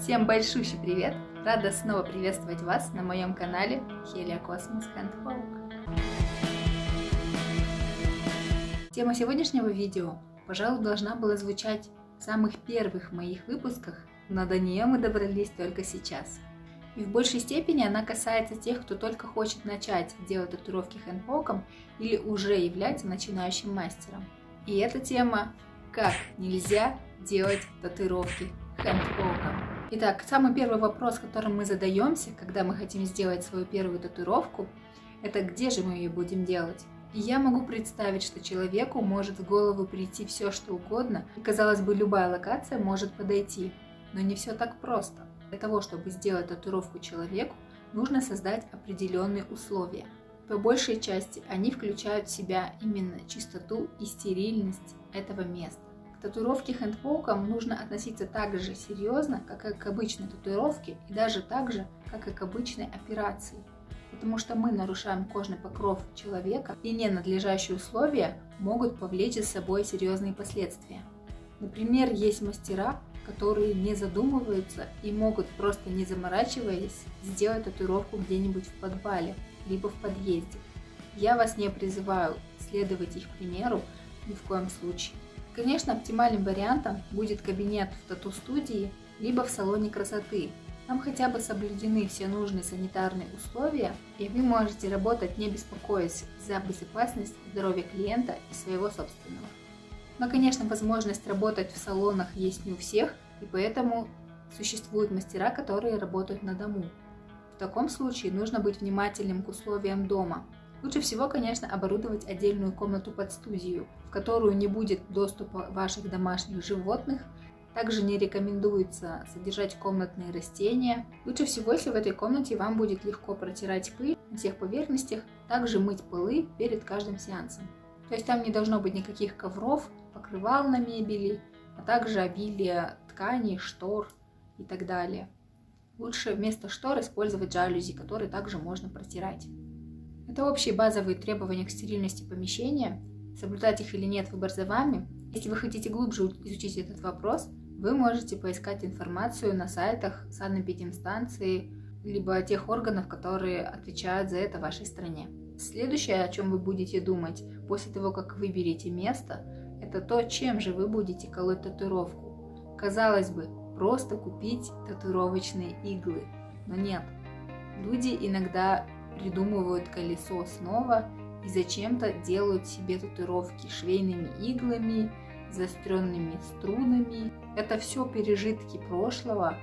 Всем большущий привет! Рада снова приветствовать вас на моем канале Helia Cosmos Handpoke. Тема сегодняшнего видео, пожалуй, должна была звучать в самых первых моих выпусках, но до нее мы добрались только сейчас. И в большей степени она касается тех, кто только хочет начать делать татуировки хэндпоком или уже является начинающим мастером. И эта тема «Как нельзя делать татуировки хэндпоком». Итак, самый первый вопрос, которым мы задаемся, когда мы хотим сделать свою первую татуировку, это где же мы ее будем делать? И я могу представить, что человеку может в голову прийти все, что угодно, и, казалось бы, любая локация может подойти. Но не все так просто. Для того, чтобы сделать татуировку человеку, нужно создать определенные условия. По большей части они включают в себя именно чистоту и стерильность этого места. К татуировке хэндпоком нужно относиться так же серьезно, как и к обычной татуировке, и даже так же, как и к обычной операции. Потому что мы нарушаем кожный покров человека, и ненадлежащие условия могут повлечь за собой серьезные последствия. Например, есть мастера, которые не задумываются и могут, просто не заморачиваясь, сделать татуировку где-нибудь в подвале, либо в подъезде. Я вас не призываю следовать их примеру ни в коем случае. Конечно, оптимальным вариантом будет кабинет в тату-студии, либо в салоне красоты. Там хотя бы соблюдены все нужные санитарные условия, и вы можете работать, не беспокоясь за безопасность здоровья клиента и своего собственного. Но, конечно, возможность работать в салонах есть не у всех, и поэтому существуют мастера, которые работают на дому. В таком случае нужно быть внимательным к условиям дома. Лучше всего, конечно, оборудовать отдельную комнату под студию, в которую не будет доступа ваших домашних животных. Также не рекомендуется содержать комнатные растения. Лучше всего, если в этой комнате вам будет легко протирать пыль на всех поверхностях, также мыть полы перед каждым сеансом. То есть там не должно быть никаких ковров, покрывал на мебели, а также обилие тканей, штор и так далее. Лучше вместо штор использовать жалюзи, которые также можно протирать. Это общие базовые требования к стерильности помещения. Соблюдать их или нет, выбор за вами. Если вы хотите глубже изучить этот вопрос, вы можете поискать информацию на сайтах санэпидемстанции, либо тех органов, которые отвечают за это в вашей стране. Следующее, о чем вы будете думать после того, как выберете место, это то, чем же вы будете колоть татуировку. Казалось бы, просто купить татуировочные иглы, но нет. Люди иногда придумывают колесо снова и зачем-то делают себе татуировки швейными иглами, заостренными струнами. Это все пережитки прошлого,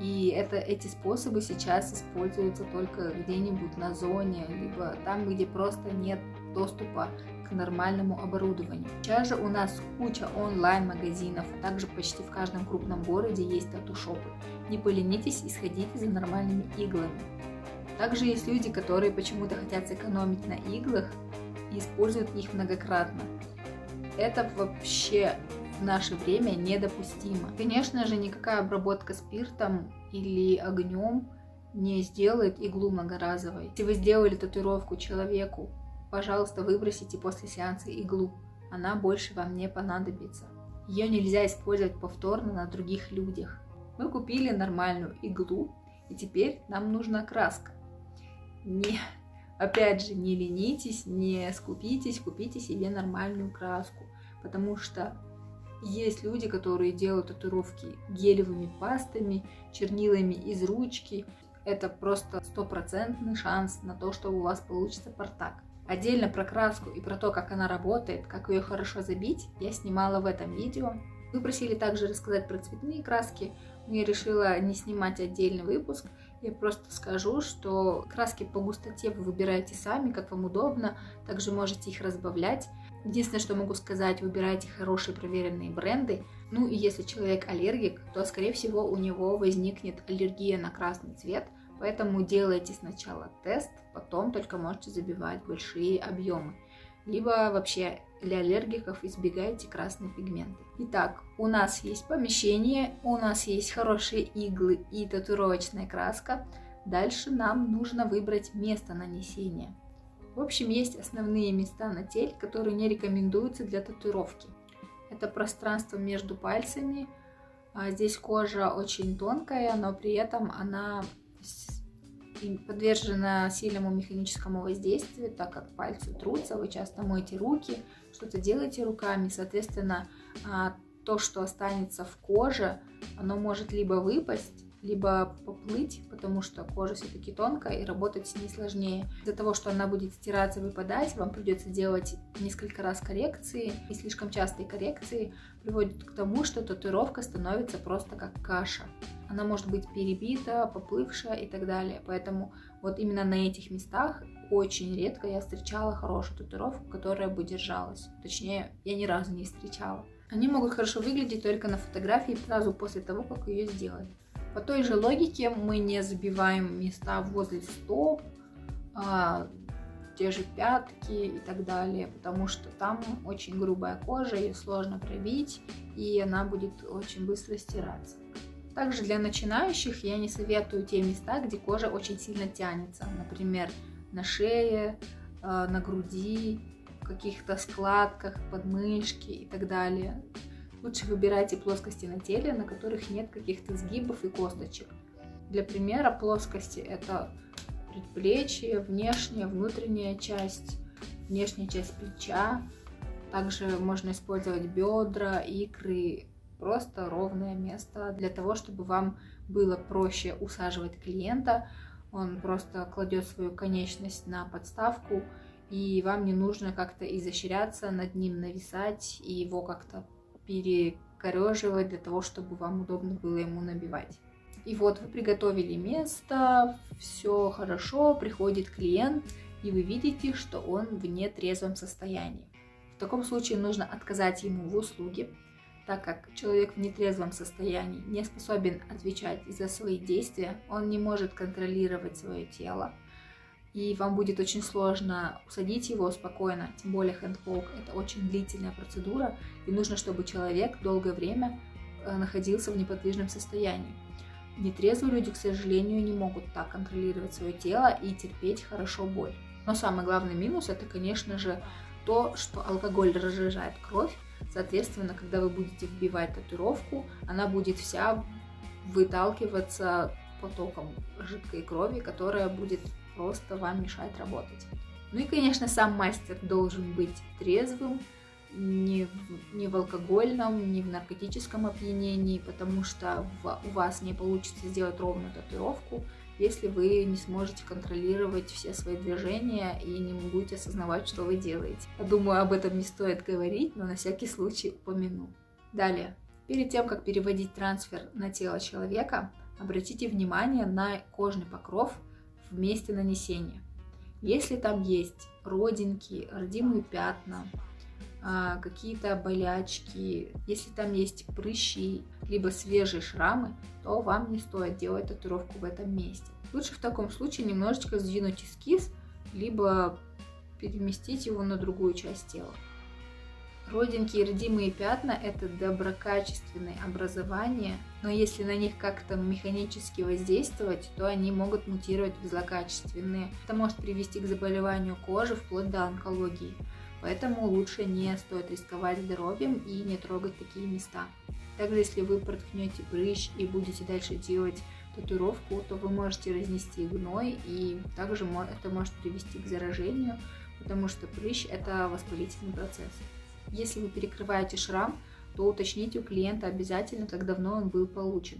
и эти способы сейчас используются только где-нибудь на зоне, либо там, где просто нет доступа к нормальному оборудованию. Сейчас же у нас куча онлайн-магазинов, а также почти в каждом крупном городе есть тату-шопы. Не поленитесь и сходите за нормальными иглами. Также есть люди, которые почему-то хотят сэкономить на иглах и используют их многократно. Это вообще в наше время недопустимо. Конечно же, никакая обработка спиртом или огнем не сделает иглу многоразовой. Если вы сделали татуировку человеку, пожалуйста, выбросите после сеанса иглу. Она больше вам не понадобится. Ее нельзя использовать повторно на других людях. Мы купили нормальную иглу, и теперь нам нужна краска. Опять же, не ленитесь, не скупитесь, купите себе нормальную краску, потому что есть люди, которые делают татуировки гелевыми пастами, чернилами из ручки. Это просто стопроцентный шанс на то, что у вас получится портак. Отдельно про краску и про то, как она работает, как ее хорошо забить, я снимала в этом видео. Вы просили также рассказать про цветные краски, но я решила не снимать отдельный выпуск. Я просто скажу, что краски по густоте вы выбираете сами, как вам удобно, также можете их разбавлять. Единственное, что могу сказать, выбирайте хорошие проверенные бренды. Ну и если человек аллергик, то скорее всего у него возникнет аллергия на красный цвет, поэтому делайте сначала тест, потом только можете забивать большие объемы. Либо вообще для аллергиков избегайте красные пигменты. Итак, у нас есть помещение, у нас есть хорошие иглы и татуировочная краска. Дальше нам нужно выбрать место нанесения. В общем, есть основные места на теле, которые не рекомендуются для татуировки. Это пространство между пальцами, Здесь кожа очень тонкая, но при этом она подвержена сильному механическому воздействию, так как пальцы трутся, вы часто моете руки, что-то делаете руками, соответственно, то, что останется в коже, оно может либо выпасть, либо поплыть, потому что кожа все-таки тонкая и работать с ней сложнее. Из-за того, что она будет стираться, выпадать, вам придется делать несколько раз коррекции, и слишком частые коррекции приводят к тому, что татуировка становится просто как каша. Она может быть перебита, поплывшая и так далее. Поэтому вот именно на этих местах очень редко я встречала хорошую татуировку, которая бы держалась. Точнее, я ни разу не встречала. Они могут хорошо выглядеть только на фотографии сразу после того, как ее сделали. По той же логике мы не забиваем места возле стоп, те же пятки и так далее, потому что там очень грубая кожа, ее сложно пробить, и она будет очень быстро стираться. Также для начинающих я не советую те места, где кожа очень сильно тянется, например, на шее, на груди, в каких-то складках, подмышки и так далее. Лучше выбирайте плоскости на теле, на которых нет каких-то сгибов и косточек. Для примера, плоскости — это предплечье, внешняя, внутренняя часть, внешняя часть плеча. Также можно использовать бедра, икры, просто ровное место для того, чтобы вам было проще усаживать клиента. Он просто кладет свою конечность на подставку, и вам не нужно как-то изощряться, над ним нависать и его как-то перекореживать для того, чтобы вам удобно было ему набивать. И вот вы приготовили место, все хорошо, приходит клиент, и вы видите, что он в нетрезвом состоянии. В таком случае нужно отказать ему в услуге, так как человек в нетрезвом состоянии не способен отвечать за свои действия, он не может контролировать свое тело, и вам будет очень сложно усадить его спокойно, тем более хэндпок — это очень длительная процедура, и нужно, чтобы человек долгое время находился в неподвижном состоянии. Нетрезвые люди, к сожалению, не могут так контролировать свое тело и терпеть хорошо боль. Но самый главный минус — это, конечно же, то, что алкоголь разжижает кровь. Соответственно, когда вы будете вбивать татуировку, она будет вся выталкиваться потоком жидкой крови, которая будет просто вам мешать работать. Ну и, конечно, сам мастер должен быть трезвым, не в алкогольном, не в наркотическом опьянении, потому что у вас не получится сделать ровную татуировку, если вы не сможете контролировать все свои движения и не будете осознавать, что вы делаете. Я думаю, об этом не стоит говорить, но на всякий случай упомяну. Далее, перед тем, как переводить трансфер на тело человека, обратите внимание на кожный покров в месте нанесения. Если там есть родинки, родимые пятна, какие-то болячки, если там есть прыщи, либо свежие шрамы, то вам не стоит делать татуировку в этом месте. Лучше в таком случае немножечко сдвинуть эскиз, либо переместить его на другую часть тела. Родинки и родимые пятна — это доброкачественные образования, но если на них как-то механически воздействовать, то они могут мутировать в злокачественные. Это может привести к заболеванию кожи вплоть до онкологии. Поэтому лучше не стоит рисковать здоровьем и не трогать такие места. Также, если вы проткнете прыщ и будете дальше делать татуировку, то вы можете разнести гной, и также это может привести к заражению, потому что прыщ — это воспалительный процесс. Если вы перекрываете шрам, то уточните у клиента обязательно, как давно он был получен.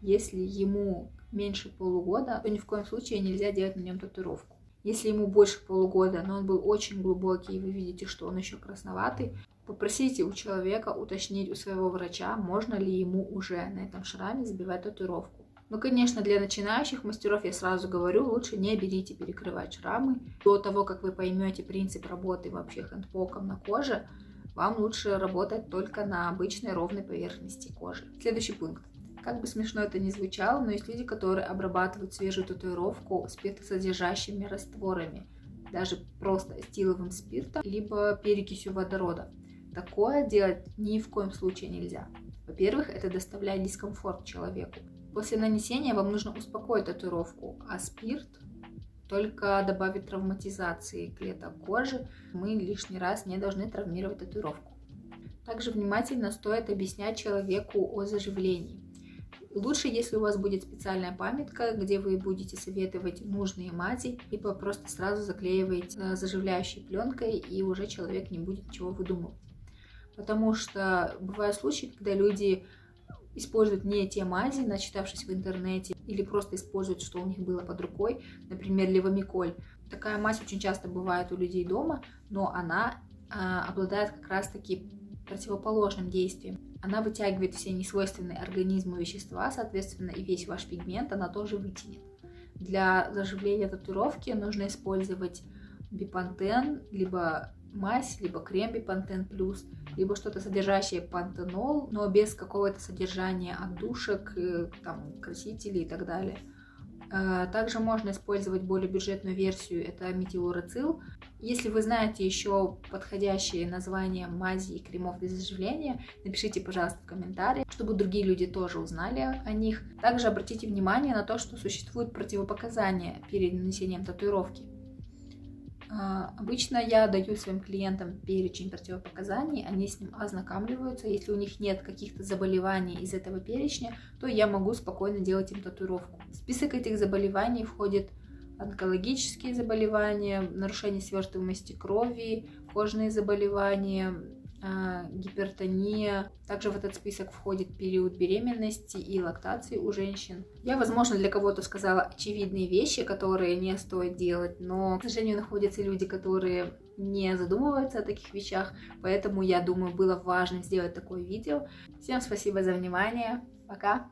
Если ему меньше полугода, то ни в коем случае нельзя делать на нем татуировку. Если ему больше полугода, но он был очень глубокий, и вы видите, что он еще красноватый, попросите у человека уточнить у своего врача, можно ли ему уже на этом шраме забивать татуировку. Ну, конечно, для начинающих мастеров я сразу говорю, лучше не берите перекрывать шрамы. До того, как вы поймете принцип работы вообще хэндпоком на коже, вам лучше работать только на обычной ровной поверхности кожи. Следующий пункт. Как бы смешно это ни звучало, но есть люди, которые обрабатывают свежую татуировку спиртосодержащими растворами, даже просто этиловым спиртом, либо перекисью водорода. Такое делать ни в коем случае нельзя. Во-первых, это доставляет дискомфорт человеку. После нанесения вам нужно успокоить татуировку, а спирт только добавит травматизации клеток кожи. Мы лишний раз не должны травмировать татуировку. Также внимательно стоит объяснять человеку о заживлении. Лучше, если у вас будет специальная памятка, где вы будете советовать нужные мази, либо просто сразу заклеиваете заживляющей пленкой, и уже человек не будет ничего выдумывать. Потому что бывают случаи, когда люди используют не те мази, начитавшись в интернете, или просто используют, что у них было под рукой, например, левомиколь. Такая мазь очень часто бывает у людей дома, но она обладает как раз-таки противоположным действием. Она вытягивает все несвойственные организму вещества, соответственно, и весь ваш пигмент она тоже вытянет. Для заживления татуировки нужно использовать бипантен, либо мазь, либо крем бипантен плюс, либо что-то содержащее пантенол, но без какого-то содержания отдушек, там, красителей и так далее. Также можно использовать более бюджетную версию, это метилурацил. Если вы знаете еще подходящие названия мазей и кремов для заживления, напишите, пожалуйста, в комментариях, чтобы другие люди тоже узнали о них. Также обратите внимание на то, что существуют противопоказания перед нанесением татуировки. Обычно я даю своим клиентам перечень противопоказаний, они с ним ознакомливаются. Если у них нет каких-то заболеваний из этого перечня, то я могу спокойно делать им татуировку. В список этих заболеваний входят онкологические заболевания, нарушение свертываемости крови, кожные заболевания, гипертония. Также в этот список входит период беременности и лактации у женщин. Я, возможно, для кого-то сказала очевидные вещи, которые не стоит делать, но, к сожалению, находятся люди, которые не задумываются о таких вещах, поэтому, я думаю, было важно сделать такое видео. Всем спасибо за внимание. Пока!